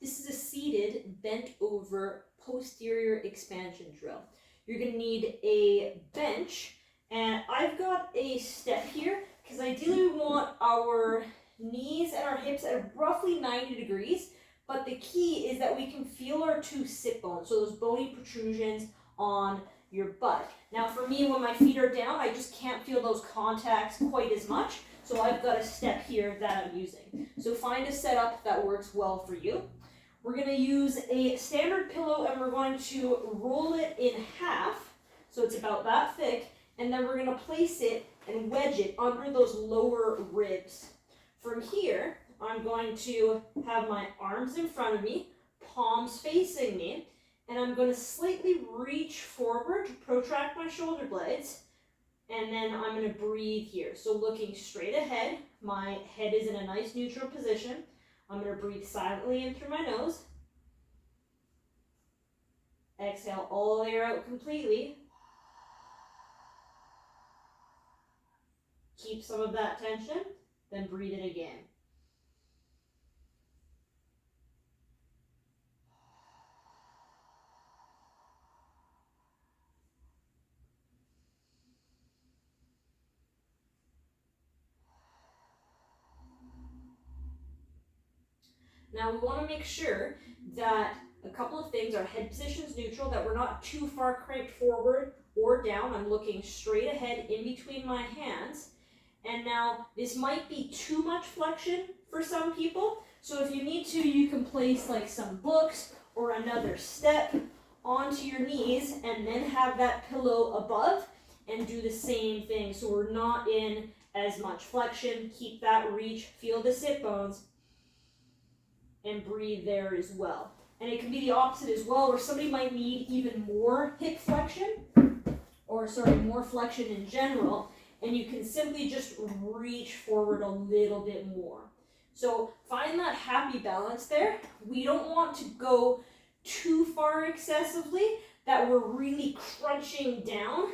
This is a seated, bent over posterior expansion drill. You're going to need a bench, and I've got a step here because ideally we want our knees and our hips at roughly 90 degrees, but the key is that we can feel our two sit bones, so those bony protrusions on your butt. Now for me, when my feet are down, I just can't feel those contacts quite as much, so I've got a step here that I'm using. So find a setup that works well for you. We're going to use a standard pillow and we're going to roll it in half, so it's about that thick, and then we're going to place it and wedge it under those lower ribs. From here, I'm going to have my arms in front of me, palms facing me, and I'm going to slightly reach forward to protract my shoulder blades, and then I'm going to breathe here. So looking straight ahead, my head is in a nice neutral position. I'm going to breathe silently in through my nose. Exhale all the way out completely. Keep some of that tension, then breathe it again. Now we want to make sure that a couple of things, our head position's neutral, that we're not too far cranked forward or down. I'm looking straight ahead in between my hands. And now this might be too much flexion for some people. So if you need to, you can place like some books or another step onto your knees and then have that pillow above and do the same thing. So we're not in as much flexion. Keep that reach, feel the sit bones, and breathe there as well. And it can be the opposite as well, where somebody might need even more hip flexion, or more flexion in general, and you can simply just reach forward a little bit more. So find that happy balance there. We don't want to go too far excessively that we're really crunching down.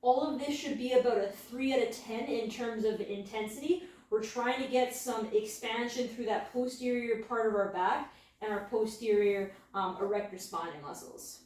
All of this should be about a 3 out of 10 in terms of intensity. We're trying to get some expansion through that posterior part of our back and our posterior erector spinae muscles.